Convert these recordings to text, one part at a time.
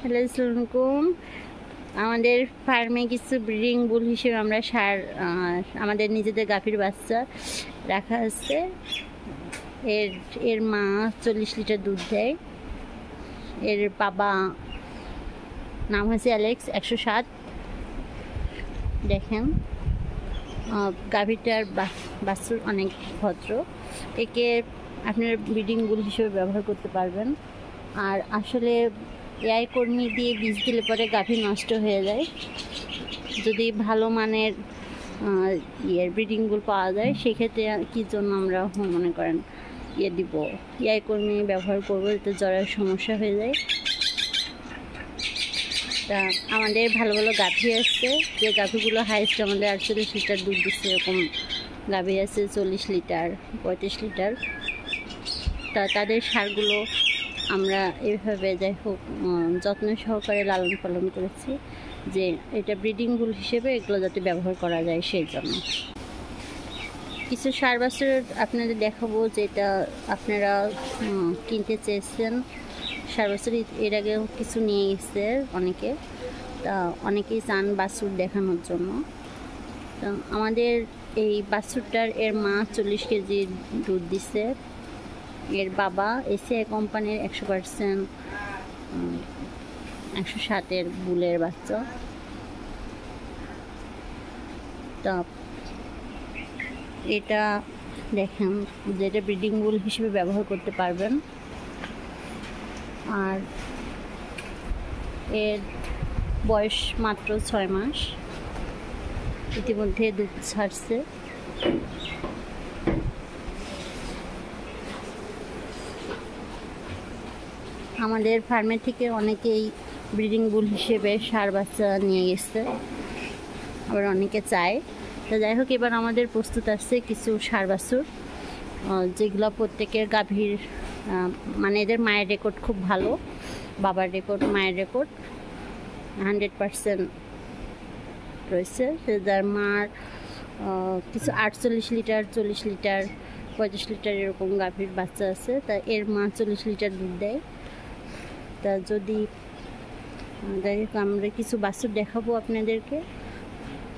Hello, আসসালামু আলাইকুম। আমাদের ফার্মে কিছু ব্রিডিং বুল হিসেবে আমরা আমাদের নিজেদের গাভীর বাচ্চা রাখা আছে। এর মা 40 লিটার দুধ দেয়। এর বাবা নাম হচ্ছে অ্যালেক্স, 107। দেখেন গাভীটার বাছুর অনেক ভদ্র। একে আপনার ব্রিডিং বুল হিসেবে ব্যবহার করতে পারবেন। আর আসলে এআই কর্মী দিয়ে বীজ দিলে পরে গাভী নষ্ট হয়ে যায়। যদি ভালো মানের ব্রিডিং বুল পাওয়া যায়, সেক্ষেত্রে কি জন্য আমরা মনে করেন দিব এআই কর্মী ব্যবহার করবো, এতে জ্বরের সমস্যা হয়ে যায়। তা আমাদের ভালো ভালো গাভী আছে, যে গাভীগুলো হাইস্ট আমাদের 48 লিটার দুধ দিচ্ছে, এরকম গাভী আছে 40 লিটার 35 লিটার। তা তাদের সারগুলো আমরা এইভাবে যাই হোক যত্ন সহকারে লালন পালন করেছি, যে এটা ব্রিডিং বুল হিসেবে এগুলো যাতে ব্যবহার করা যায় সেই জন্য। কিছু সার বাছুর আপনাদের দেখাবো, যেটা আপনারা কিনতে চেয়েছেন। সার বাছুর এর আগেও কিছু নিয়ে গেছে অনেকে, তা অনেকেই চান বাছুর দেখানোর জন্য। তো আমাদের এই বাছুরটার এর মা 40 কেজি দুধ দিছে। এর বাবা এসিআই কোম্পানির 100% 107-এর বুলের বাচ্চা। তা এটা দেখেন, যেটা ব্রিডিং বুল হিসেবে ব্যবহার করতে পারবেন। আর এর বয়স মাত্র 6 মাস, ইতিমধ্যে দুধ ছাড়ছে। আমাদের ফার্মের থেকে অনেকেই ব্রিডিং বুল হিসেবে সার বাচ্চা নিয়ে গেছে, আবার অনেকে চায়। তো যাই হোক, এবার আমাদের প্রস্তুত আছে কিছু সার বাছুর, যেগুলো প্রত্যেকের গাভীর মানে এদের মায়ের রেকর্ড খুব ভালো, বাবার রেকর্ড মায়ের রেকর্ড 100% রয়েছে। যার মার কিছু 48 লিটার 40 লিটার 35 লিটার এরকম গাভীর বাচ্চা আছে। তা এর মা 40 লিটার দুধ দেয়। তা যদি যাই হোক, আমরা কিছু বাছুর দেখাবো আপনাদেরকে,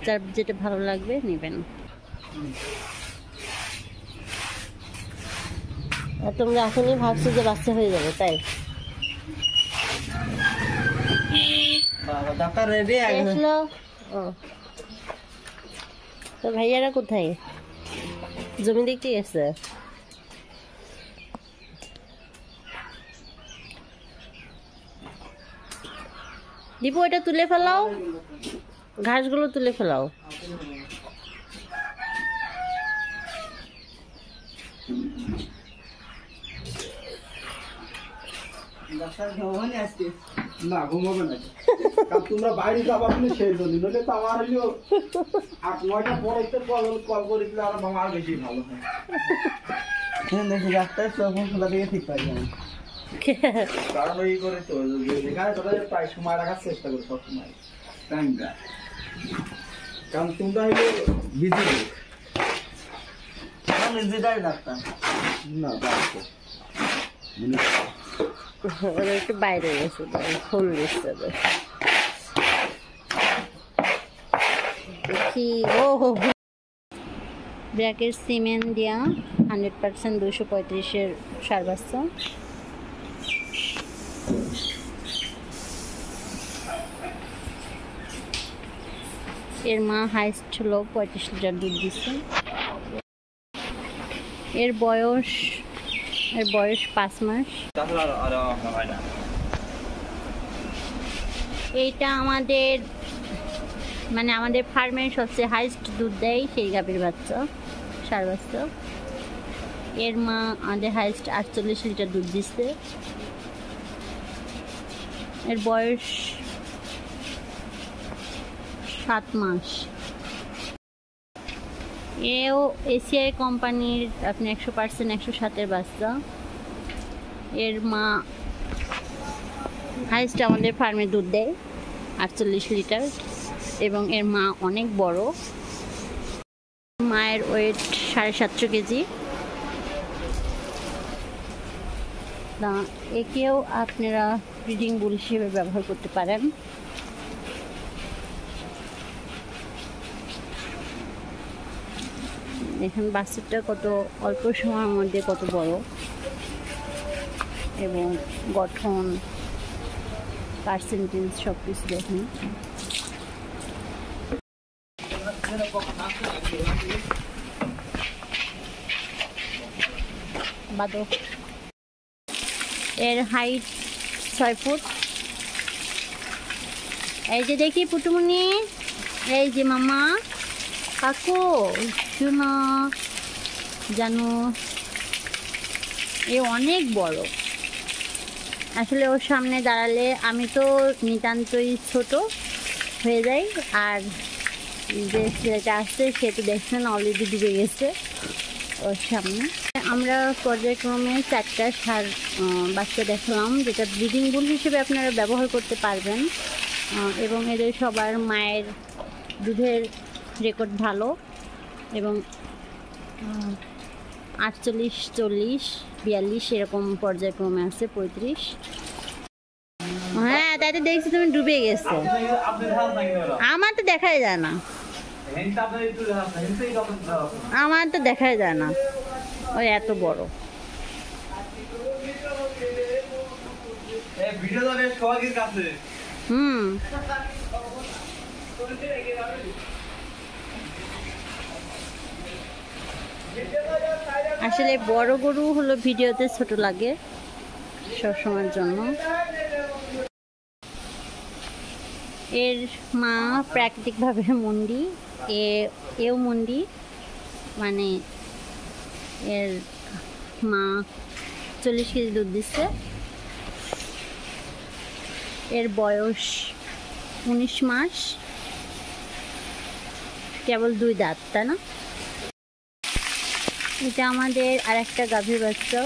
যার যেটা ভালো লাগবে নেবেন। তোমরা এখনই ভাবছো যে বাচ্চা হয়ে যাবে, তাই? তো ভাইয়ারা কোথায়? জমি দেখতে গেছে। দীপু, এটা তুলে ফেলাও, ঘাসগুলো তুলে ফেলাও। না ঘুমাবে না, তোমরা বাইরে যাবা সেই জন্য, নইলে তো আমার হইলো 8-9টা পরে কল করেছিল, আর আমার বেশি ভালো হয়। দেখি রাস্তায় তখন খোলা থেকে ঠিক পাই যাবে, কারণ ওই করে তো যেখানে তোরা প্রায় সময় রাখার চেষ্টা করি সবসময় টাইমটা, কারণ তোমরা হইলো বিজি লোক। নিজেটাই রাখতাম না, একটু বাইরে গেছে, ফুল দিচ্ছে দেখি। ও ব্র্যাকের সিমেন্ট দিয়া 100% 235-এর সার বাচ্চা। এর মা হাইস্ট হলো 35 লিটার দুধ দিচ্ছে। এর বয়স 5 মাস। এইটা আমাদের ফার্মের সবচেয়ে হাইস্ট দুধ দেয় সেই গাভীর বাচ্চা, সার বাচ্চা। এর মা আমাদের হাইস্ট 48 লিটার দুধ দিচ্ছে। এর বয়স 7 মাস। এও এসিআই কোম্পানির আপনি 100% 107-এর বাচ্চা। এর মা হাইস্ট আমাদের ফার্মে দুধ দেয় 48 লিটার, এবং এর মা অনেক বড়। মায়ের ওয়েট 750 কেজি। না, একেও আপনারা ব্রিডিং বুল হিসেবে ব্যবহার করতে পারেন। দেখেন বাচ্চাটা কত অল্প সময়ের মধ্যে কত বড়, এবং গঠন, পার্সেন্টেজ সব কিছু দেখেন। বাদক এর হাইট 6 ফুট। এই যে দেখি পুটুমনি, এই যে মামা, কাকু, শোনা জানো, এ অনেক বড়। আসলে ওর সামনে দাঁড়ালে আমি তো নিতান্তই ছোট হয়ে যাই, আর যে ছেলেটা আসছে সে তো দেখছেন অলরেডি ডুবে গেছে ওর সামনে। আমরা পর্যায়ক্রমে 4টা ষাঁড় বাচ্চা দেখলাম, যেটা ব্রিডিং বুল হিসেবে আপনারা ব্যবহার করতে পারবেন, এবং এদের সবার মায়ের দুধের রেকর্ড ভালো, এবং 48, 40, 42 এরকম পর্যায়ক্রমে আছে, 35। হ্যাঁ, তাই তো দেখছি তুমি ডুবে গেছো। আমার তো দেখাই যায় না, আমার তো দেখাই যায় না, ওই এত বড়। হুম, আসলে বড় গরু হলো ভিডিওতে ছোট লাগে সবসময়ের জন্য। এর মা প্রাকৃতিকভাবে মন্ডি, এও মন্ডি, মানে এর মা 40 কেজি দুধ দিচ্ছে। এর বয়স 19 মাস, কেবল 2 দাঁত, তাই না? এটা আমাদের আরেকটা গাভীর বাচ্চা।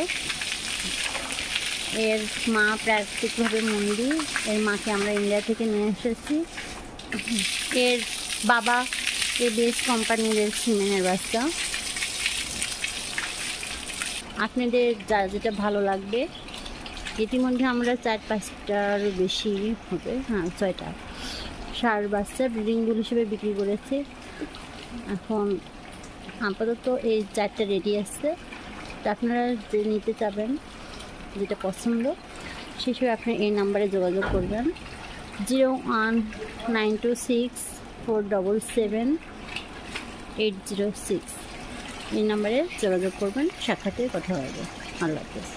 এর মা প্রাকৃতিকভাবে মন্ডি, এর মাকে আমরা ইন্ডিয়া থেকে নিয়ে এসেছি। এর বাবা এবিএস কোম্পানির সিমেন্টের বাচ্চা। আপনাদের যা যেটা ভালো লাগবে। ইতিমধ্যে আমরা 4-5টার বেশি হবে, হ্যাঁ 6টা ষাঁড় বাচ্চা ব্রিডিং বুল হিসেবে বিক্রি করেছি। এখন আপাতত এই 4টা রেডি আছে। তো আপনারা যে নিতে চাবেন, যেটা পছন্দ, সেই হিসেবে আপনি এই নাম্বারে যোগাযোগ করবেন, 01926477806। এই নাম্বারে যোগাযোগ করবেন, সাক্ষাতে কথা হবে। আল্লাহ হাফেজ।